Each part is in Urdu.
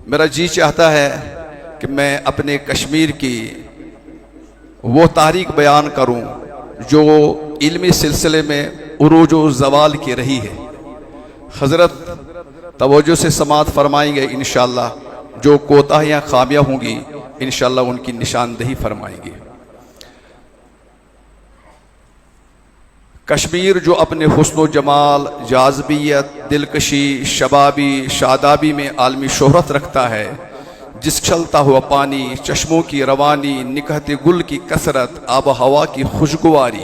میرا جی چاہتا ہے کہ میں اپنے کشمیر کی وہ تاریخ بیان کروں جو علمی سلسلے میں عروج و زوال کی رہی ہے۔ حضرت توجہ سے سماعت فرمائیں گے انشاءاللہ، جو کوتاہیاں خامیاں ہوں گی انشاءاللہ ان کی نشاندہی فرمائیں گے۔ کشمیر جو اپنے حسن و جمال، جاذبیت، دلکشی، شبابی، شادابی میں عالمی شہرت رکھتا ہے، جس چلتا ہوا پانی، چشموں کی روانی، نکہت گل کی کثرت، آب و ہوا کی خوشگواری،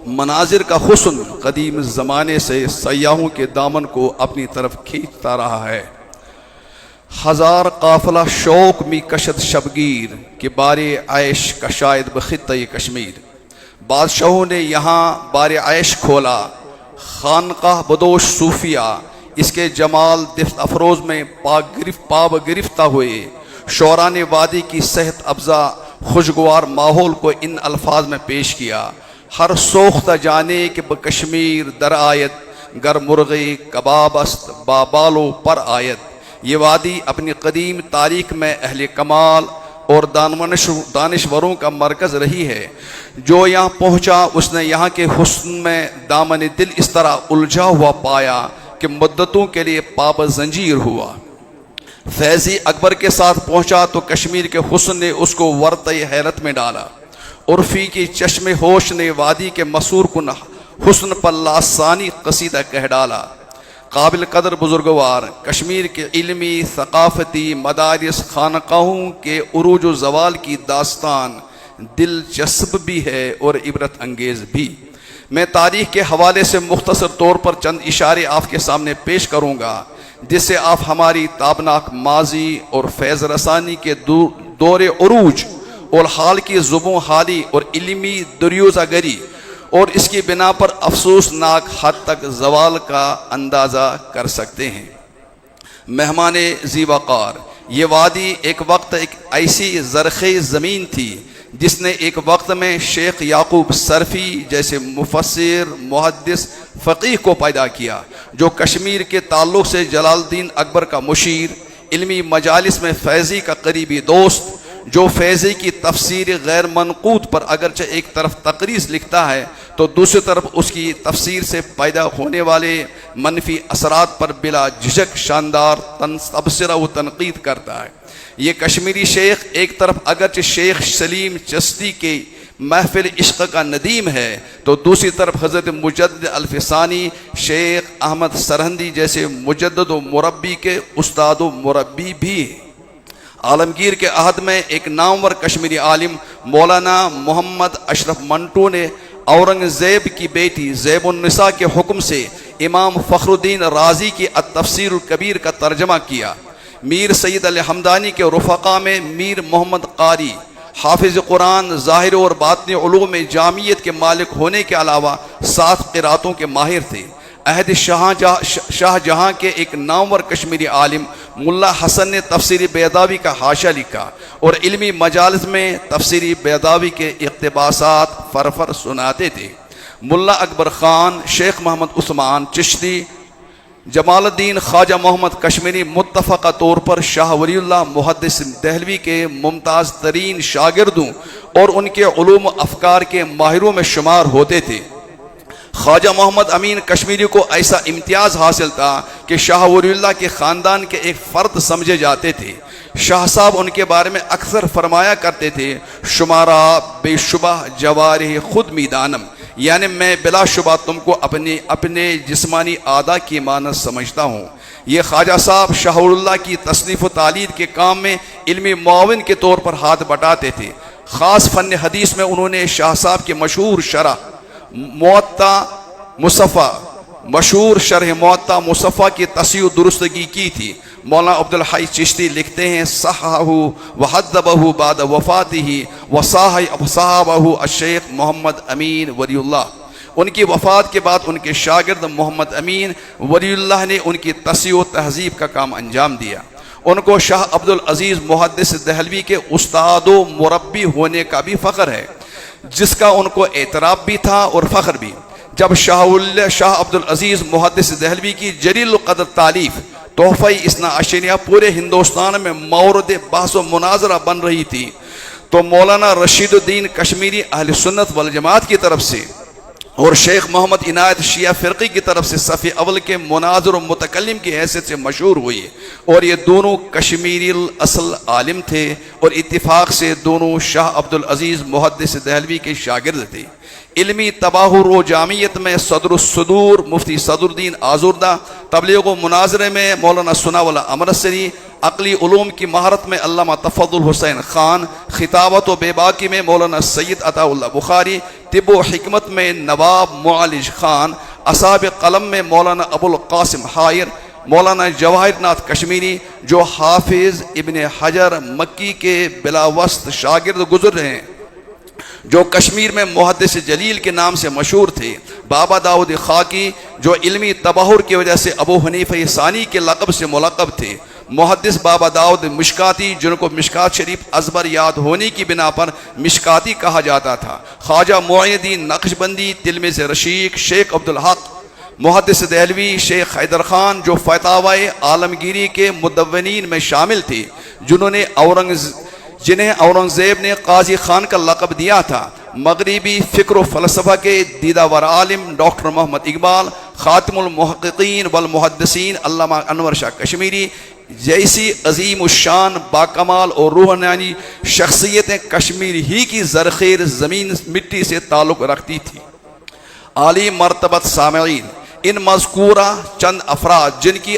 مناظر کا حسن قدیم زمانے سے سیاحوں کے دامن کو اپنی طرف کھینچتا رہا ہے۔ ہزار قافلہ شوق می کشد شبگیر کہ بارِ عیش کا شاید بخطہ کشمیر۔ بادشاہوں نے یہاں بار عیش کھولا، خانقاہ بدوش صوفیہ اس کے جمال دفت افروز میں پاب گرفتہ ہوئے۔ شعراء نے وادی کی صحت افزا خوشگوار ماحول کو ان الفاظ میں پیش کیا: ہر سوختہ جانے کہ بکشمیر در آیت، گر مرغی کباب است با بالو پر آیت۔ یہ وادی اپنی قدیم تاریخ میں اہل کمال اور دانشوروں کا مرکز رہی ہے۔ جو یہاں پہنچا اس نے یہاں کے حسن میں دامن دل اس طرح الجھا ہوا پایا کہ مدتوں کے لیے پاب زنجیر ہوا۔ فیضی اکبر کے ساتھ پہنچا تو کشمیر کے حسن نے اس کو ورطہ حیرت میں ڈالا۔ عرفی کی چشم ہوش نے وادی کے مسور کن حسن پر لاسانی قصیدہ کہہ ڈالا۔ قابل قدر بزرگوار، کشمیر کے علمی، ثقافتی، مدارس، خانقاہوں کے عروج و زوال کی داستان دلچسپ بھی ہے اور عبرت انگیز بھی۔ میں تاریخ کے حوالے سے مختصر طور پر چند اشارے آپ کے سامنے پیش کروں گا، جس سے آپ ہماری تابناک ماضی اور فیض رسانی کے دور عروج اور حال کی زبوں حالی اور علمی دریوزہ گری اور اس کی بنا پر افسوسناک حد تک زوال کا اندازہ کر سکتے ہیں۔ مہمان ذی وقار، یہ وادی ایک وقت ایک ایسی زرخیز زمین تھی جس نے ایک وقت میں شیخ یعقوب سرفی جیسے مفسر، محدث، فقیہ کو پیدا کیا، جو کشمیر کے تعلق سے جلال الدین اکبر کا مشیر، علمی مجالس میں فیضی کا قریبی دوست، جو فیضی کی تفسیر غیر منقوط پر اگرچہ ایک طرف تقریض لکھتا ہے تو دوسری طرف اس کی تفسیر سے پیدا ہونے والے منفی اثرات پر بلا جھجک شاندار تبصرہ و تنقید کرتا ہے۔ یہ کشمیری شیخ ایک طرف اگرچہ شیخ سلیم چشتی کے محفل عشق کا ندیم ہے تو دوسری طرف حضرت مجدد الفسانی، شیخ احمد سرہندی جیسے مجدد و مربی کے استاد و مربی بھی ہے۔ عالمگیر کے عہد میں ایک نامور کشمیری عالم مولانا محمد اشرف منٹو نے اورنگزیب کی بیٹی زیب النساء کے حکم سے امام فخر الدین رازی کی التفسیر الکبیر کا ترجمہ کیا۔ میر سید علی حمدانی کے رفقا میں میر محمد قاری، حافظ قرآن، ظاہر اور باطنی علوم میں جامعیت کے مالک ہونے کے علاوہ 7 قراتوں کے ماہر تھے۔ عہد شاہ جہاں کے ایک نامور کشمیری عالم ملا حسن نے تفسیری بیضاوی کا حاشیہ لکھا اور علمی مجالس میں تفسیری بیضاوی کے اقتباسات فرفر سناتے تھے۔ ملا اکبر خان، شیخ محمد عثمان چشتی، جمال الدین خواجہ محمد کشمیری متفقہ طور پر شاہ ولی اللہ محدث دہلوی کے ممتاز ترین شاگردوں اور ان کے علوم و افکار کے ماہروں میں شمار ہوتے تھے۔ خواجہ محمد امین کشمیری کو ایسا امتیاز حاصل تھا کہ شاہ ولی اللہ کے خاندان کے ایک فرد سمجھے جاتے تھے۔ شاہ صاحب ان کے بارے میں اکثر فرمایا کرتے تھے: شمارا بے شبہ جوارح خود میدانم، یعنی میں بلا شبہ تم کو اپنے جسمانی اعضاء کی مانند سمجھتا ہوں۔ یہ خواجہ صاحب شاہ ولی اللہ کی تصنیف و تعلید کے کام میں علمی معاون کے طور پر ہاتھ بٹاتے تھے۔ خاص فن حدیث میں انہوں نے شاہ صاحب کی مشہور شرح موطا کی تصحیح و درستگی کی تھی۔ مولانا عبدالحی چشتی لکھتے ہیں: صححہ وحدبہ بعد وفاتہ وصحابہ الشیخ محمد امین ولی اللہ۔ ان کی وفات کے بعد ان کے شاگرد محمد امین ولی اللہ نے ان کی تصحیح و تہذیب کا کام انجام دیا۔ ان کو شاہ عبدالعزیز محدث دہلوی کے استاد و مربی ہونے کا بھی فخر ہے، جس کا ان کو اعتراف بھی تھا اور فخر بھی۔ جب شاہ عبدالعزیز محدث دہلوی کی جلیل القدر تالیف تحفہ اثنا عشریہ پورے ہندوستان میں مورد بحث و مناظرہ بن رہی تھی، تو مولانا رشید الدین کشمیری اہل سنت والجماعت کی طرف سے اور شیخ محمد عنایت شیعہ فرقی کی طرف سے صف اول کے مناظر و متکلم کی حیثیت سے مشہور ہوئی، اور یہ دونوں کشمیری الاصل عالم تھے، اور اتفاق سے دونوں شاہ عبدالعزیز محدث دہلوی کے شاگرد تھے۔ علمی تباہر و جامعیت میں صدر الصدور مفتی صدر الدین آزردہ، تبلیغ و مناظرے میں مولانا ثناء اللہ امرتسری، عقلی علوم کی مہارت میں علامہ تفضل حسین خان، خطابت و بے باکی میں مولانا سید عطا اللہ بخاری، طب و حکمت میں نواب معالج خان، اصحاب قلم میں مولانا ابو القاسم حائر، مولانا جواہر ناتھ کشمیری جو حافظ ابن حجر مکی کے بلا واسط شاگرد گزر رہے ہیں، جو کشمیر میں محدث جلیل کے نام سے مشہور تھے، بابا داؤد خاکی جو علمی تباہر کی وجہ سے ابو حنیفہ ثانی کے لقب سے ملقب تھے، محدث بابا داؤد مشکاتی جن کو مشکات شریف ازبر یاد ہونے کی بنا پر مشکاتی کہا جاتا تھا، خواجہ معین الدین نقشبندی تلمیذ رشیق، شیخ عبدالحق محدث دہلوی، شیخ حیدر خان جو فتاوی عالمگیری کے مدونین میں شامل تھے، جنہیں اورنگزیب نے قاضی خان کا لقب دیا تھا، مغربی فکر و فلسفہ کے دیدہ ور عالم ڈاکٹر محمد اقبال، خاتم المحققین والمحدثین علامہ انور شاہ کشمیری جیسی عظیم الشان باکمال اور روحانی شخصیتیں کشمیر ہی کی زرخیر زمین مٹی سے تعلق رکھتی تھی۔ عالی مرتبت سامعین، ان مذکورہ چند افراد جن کی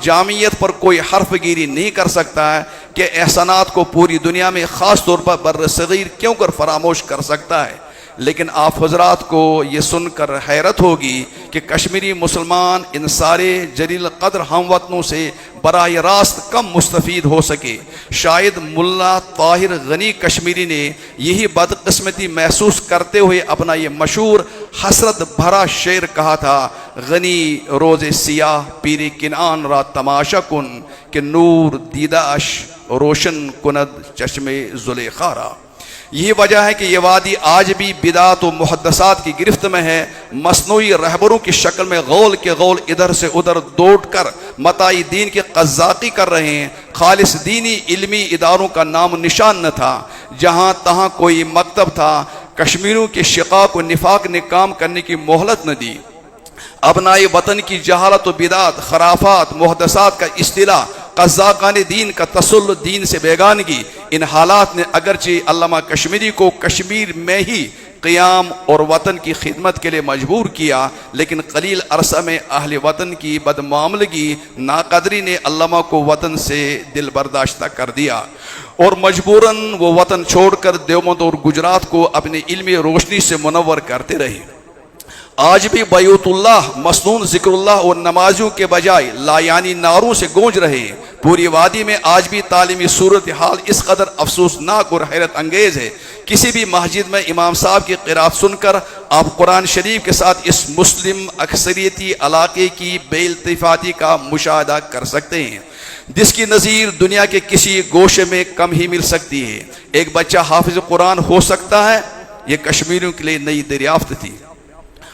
جامعیت پر کوئی حرف گیری نہیں کر سکتا ہے کہ احسانات کو پوری دنیا میں خاص طور پر بر صغیر کیوں کر فراموش کر سکتا ہے، لیکن آپ حضرات کو یہ سن کر حیرت ہوگی کہ کشمیری مسلمان ان سارے جلیل قدر ہم وطنوں سے براہ راست کم مستفید ہو سکے۔ شاید ملا طاہر غنی کشمیری نے یہی بدقسمتی محسوس کرتے ہوئے اپنا یہ مشہور حسرت بھرا شعر کہا تھا، غنی روز سیاہ پیر کنعان را تماشا کن کہ نور دیداش روشن کند چشم زلیخا را۔ یہی وجہ ہے کہ یہ وادی آج بھی بدعات و محدثات کی گرفت میں ہے، مصنوعی رہبروں کی شکل میں غول کے غول ادھر سے ادھر دوڑ کر متاعی دین کی قزاقی کر رہے ہیں۔ خالص دینی علمی اداروں کا نام و نشان نہ تھا، جہاں تہاں کوئی مکتب تھا، کشمیریوں کے شقاق و نفاق نے کام کرنے کی مہلت نہ دی۔ ابنائی وطن کی جہالت و بدعات، خرافات، محدثات کا اصطلاح، قزاقان دین کا تسلط، دین سے بیگانگی، ان حالات نے اگرچہ علامہ کشمیری کو کشمیر میں ہی قیام اور وطن کی خدمت کے لیے مجبور کیا، لیکن قلیل عرصہ میں اہل وطن کی بدمعاملگی، ناقدری نے علامہ کو وطن سے دل برداشتہ کر دیا، اور مجبوراً وہ وطن چھوڑ کر دیوبند اور گجرات کو اپنی علمی روشنی سے منور کرتے رہے۔ آج بھی بیوت اللہ مسنون ذکر اللہ اور نمازیوں کے بجائے لایانی نعروں سے گونج رہے ہیں۔ پوری وادی میں آج بھی تعلیمی صورتحال اس قدر افسوسناک اور حیرت انگیز ہے، کسی بھی مسجد میں امام صاحب کی قرات سن کر آپ قرآن شریف کے ساتھ اس مسلم اکثریتی علاقے کی بے التفاتی کا مشاہدہ کر سکتے ہیں، جس کی نظیر دنیا کے کسی گوشے میں کم ہی مل سکتی ہے۔ ایک بچہ حافظ قرآن ہو سکتا ہے، یہ کشمیریوں کے لیے نئی دریافت تھی۔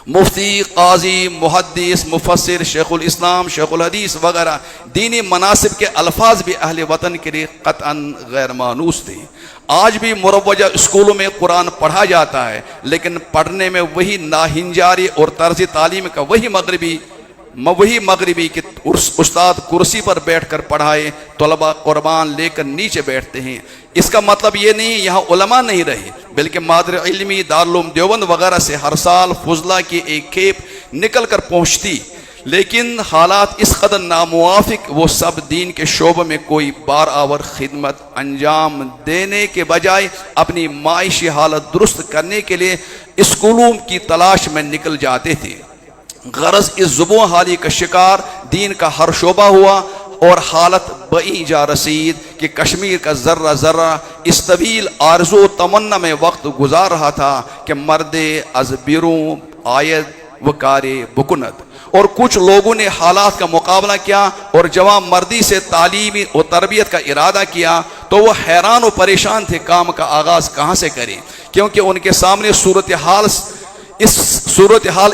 مفتی، قاضی، محدث، مفسر، شیخ الاسلام، شیخ الحدیث وغیرہ دینی مناصب کے الفاظ بھی اہل وطن کے لیے قطعاً غیر مانوس تھے۔ آج بھی مروجہ اسکولوں میں قرآن پڑھا جاتا ہے، لیکن پڑھنے میں وہی ناہنجاری اور طرز تعلیم کا وہی مغربی کہ استاد کرسی پر بیٹھ کر پڑھائے، طلبہ قربان لے کر نیچے بیٹھتے ہیں۔ اس کا مطلب یہ نہیں یہاں علماء نہیں رہے، بلکہ مادر علمی دارالعلوم دیوبند وغیرہ سے ہر سال فضلہ کی ایک کھیپ نکل کر پہنچتی، لیکن حالات اس قدر ناموافق، وہ سب دین کے شعبے میں کوئی بار آور خدمت انجام دینے کے بجائے اپنی معاشی حالت درست کرنے کے لیے اسکولوں کی تلاش میں نکل جاتے تھے۔ غرض اس زبوں حالی کا شکار دین کا ہر شعبہ ہوا، اور حالت بئی جا رسید کہ کشمیر کا ذرہ ذرہ اس طویل آرزو و تمنا میں وقت گزار رہا تھا کہ مرد از بیروں آید وکار بکند، اور کچھ لوگوں نے حالات کا مقابلہ کیا اور جوان مردی سے تعلیم و تربیت کا ارادہ کیا، تو وہ حیران و پریشان تھے کام کا آغاز کہاں سے کریں، کیونکہ ان کے سامنے صورتحال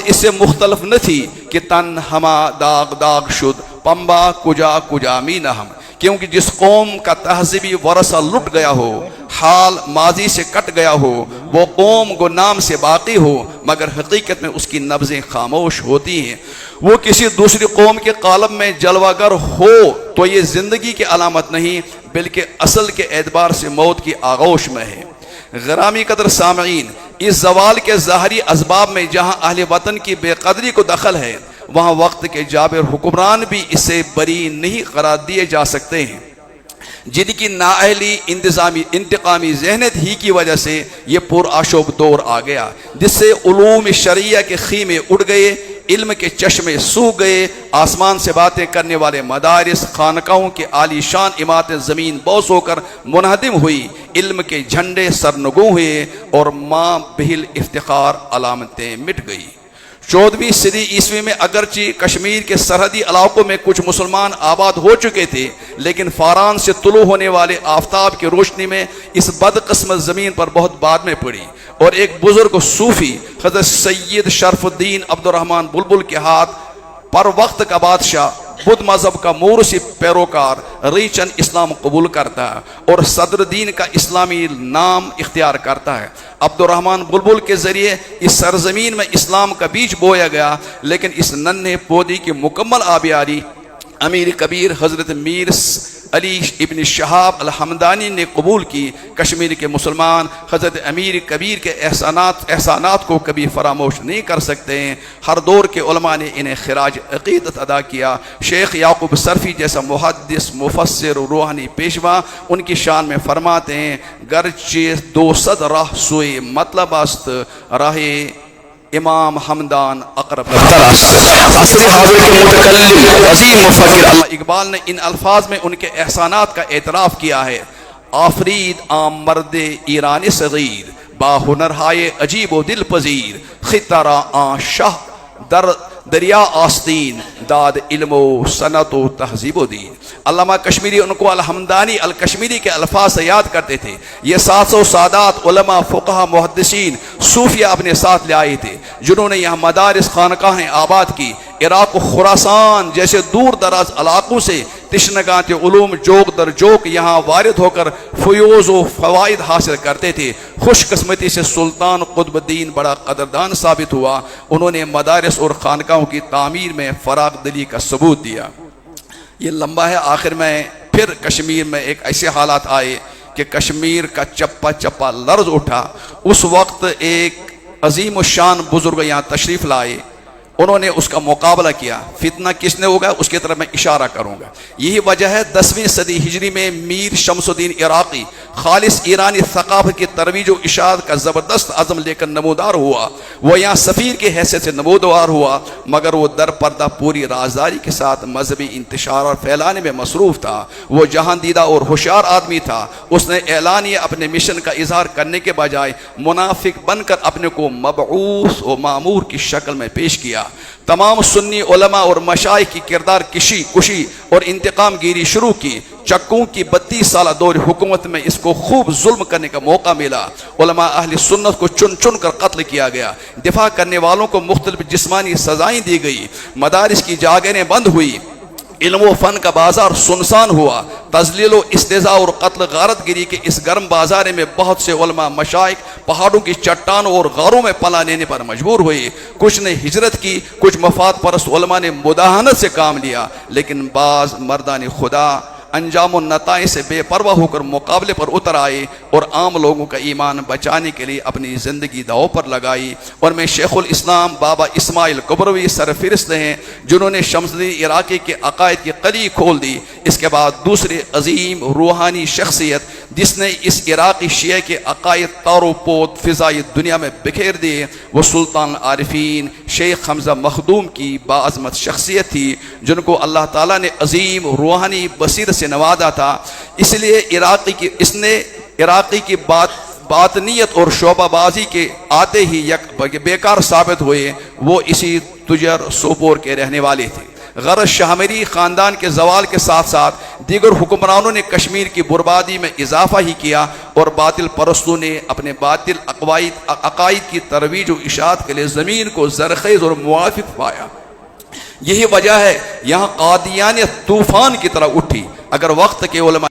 اس سے مختلف نہ تھی کہ تن ہما داغ داغ شد پمبا کجا کجا می نہ ہم، کیونکہ جس قوم کا تہذیبی ورثہ لٹ گیا ہو، حال ماضی سے کٹ گیا ہو، وہ قوم گو نام سے باقی ہو مگر حقیقت میں اس کی نبضیں خاموش ہوتی ہیں۔ وہ کسی دوسری قوم کے قالب میں جلوہ گر ہو تو یہ زندگی کی علامت نہیں بلکہ اصل کے اعتبار سے موت کی آغوش میں ہے۔ غرامی قدر سامعین، اس زوال کے ظاہری اسباب میں جہاں اہل وطن کی بے قدری کو دخل ہے، وہاں وقت کے جابر حکمران بھی اسے بری نہیں قرار دیے جا سکتے ہیں، جن کی نااہلی انتقامی ذہنیت ہی کی وجہ سے یہ پرآشوب دور آ گیا، جس سے علوم شرعیہ کے خیمے اڑ گئے، علم کے چشمے سوکھ گئے، آسمان سے باتیں کرنے والے مدارس خانقاہوں کے عالی شان عمارتیں زمین بوس ہو کر منہدم ہوئی، علم کے جھنڈے سرنگوں ہوئے اور ماں بہل افتخار علامتیں مٹ گئی۔ 14ویں صدی عیسوی میں اگرچہ کشمیر کے سرحدی علاقوں میں کچھ مسلمان آباد ہو چکے تھے، لیکن فاران سے طلوع ہونے والے آفتاب کی روشنی میں اس بدقسمت زمین پر بہت بعد میں پڑی، اور ایک بزرگ صوفی حضرت سید شرف الدین عبد الرحمن بلبل کے ہاتھ پر وقت کا بادشاہ بدھ مذہب کا مورثی پیروکار ریچن اسلام قبول کرتا ہے اور صدر دین کا اسلامی نام اختیار کرتا ہے۔ عبد الرحمن بلبل کے ذریعے اس سرزمین میں اسلام کا بیج بویا گیا، لیکن اس ننھے پودے کی مکمل آبیاری امیر کبیر حضرت میر علی ابن شہاب الحمدانی نے قبول کی۔ کشمیر کے مسلمان حضرت امیر کبیر کے احسانات کو کبھی فراموش نہیں کر سکتے ہیں۔ ہر دور کے علماء نے انہیں خراج عقیدت ادا کیا۔ شیخ یعقوب سرفی جیسا محدث، مفسر و روحانی پیشوا ان کی شان میں فرماتے ہیں، گرچہ 200 راہ سوئے مطلب است، راہ امام حمدان اقرب عصر حاضر کے متکلم عظیم مفکر علامہ اقبال نے ان الفاظ میں ان کے احسانات کا اعتراف کیا ہے۔ آفرید عام مرد ایرانی صغیر، با ہنر ہائے عجیب و دل پذیر، خطہ را آن شاہ در دریا آستین، داد علم و صنعت و تہذیب و دین۔ علامہ کشمیری ان کو الحمدانی الکشمیری کے الفاظ سے یاد کرتے تھے۔ یہ 700 سادات علماء، فقہا، محدثین، صوفیہ اپنے ساتھ لے آئے تھے، جنہوں نے یہاں مدارس خانقاہیں آباد کی۔ عراق و خراسان جیسے دور دراز علاقوں سے تشنگان علوم جوک در جوک یہاں وارد ہو کر فیوز و فوائد حاصل کرتے تھے۔ خوش قسمتی سے سلطان قطب الدین بڑا قدردان ثابت ہوا، انہوں نے مدارس اور خانقاہوں کی تعمیر میں فراغ دلی کا ثبوت دیا۔ یہ لمبا ہے، آخر میں پھر کشمیر میں ایک ایسے حالات آئے کہ کشمیر کا چپا چپا لرز اٹھا۔ اس وقت ایک عظیم الشان بزرگ یہاں تشریف لائے، انہوں نے اس کا مقابلہ کیا۔ فتنہ کس نے ہوگا اس کی طرف میں اشارہ کروں گا۔ یہی وجہ ہے 10ویں صدی ہجری میں میر شمس الدین عراقی خالص ایرانی ثقافت کی ترویج و اشاعت کا زبردست عزم لے کر نمودار ہوا۔ وہ یہاں سفیر کی حیثیت سے نمودار ہوا، مگر وہ در پردہ پوری رازداری کے ساتھ مذہبی انتشار اور پھیلانے میں مصروف تھا۔ وہ جہاں دیدہ اور ہوشیار آدمی تھا۔ اس نے اعلانیہ اپنے مشن کا اظہار کرنے کے بجائے منافق بن کر اپنے کو مبعوث و مامور کی شکل میں پیش کیا۔ تمام سنی علماء اور مشائخ کی کردار کشی اور انتقام گیری شروع کی۔ چکوں کی 32 سالہ دور حکومت میں اس کو خوب ظلم کرنے کا موقع ملا۔ علماء اہل سنت کو چن چن کر قتل کیا گیا۔ دفاع کرنے والوں کو مختلف جسمانی سزائیں دی گئی۔ مدارس کی جاگیریں بند ہوئی۔ علم و فن کا بازار سنسان ہوا۔ تذلیل و استہزاء اور قتل غارت گیری کے اس گرم بازار میں بہت سے علماء مشائخ پہاڑوں کی چٹانوں اور غاروں میں پناہ لینے پر مجبور ہوئے۔ کچھ نے ہجرت کی، کچھ مفاد پرست علماء نے مداہنت سے کام لیا، لیکن بعض مردان خدا انجام النتائج سے بے پرواہ ہو کر مقابلے پر اتر آئے اور عام لوگوں کا ایمان بچانے کے لیے اپنی زندگی داؤ پر لگائی۔ اور میں شیخ الاسلام بابا اسماعیل کبروی سرفہرست ہیں، جنہوں نے شمس الدین عراقی کے عقائد کی قلی کھول دی۔ اس کے بعد دوسری عظیم روحانی شخصیت جس نے اس عراقی شیعہ کے عقائد تارو پود فضائی دنیا میں بکھیر دیے، وہ سلطان عارفین شیخ حمزہ مخدوم کی باعظمت شخصیت تھی، جن کو اللہ تعالیٰ نے عظیم روحانی بصیرت سے نوازا تھا۔ اس لیے اس نے عراقی کی باطنیت اور شعبہ بازی کے آتے ہی یک بیکار ثابت ہوئے۔ وہ اسی تجر سوپور کے رہنے والے تھے۔ غرض شاہمری خاندان کے زوال کے ساتھ ساتھ دیگر حکمرانوں نے کشمیر کی بربادی میں اضافہ ہی کیا، اور باطل پرستوں نے اپنے باطل عقائد کی ترویج و اشاعت کے لیے زمین کو زرخیز اور موافق پایا۔ یہی وجہ ہے یہاں قادیانیت طوفان کی طرح اٹھی. اگر وقت کے علماء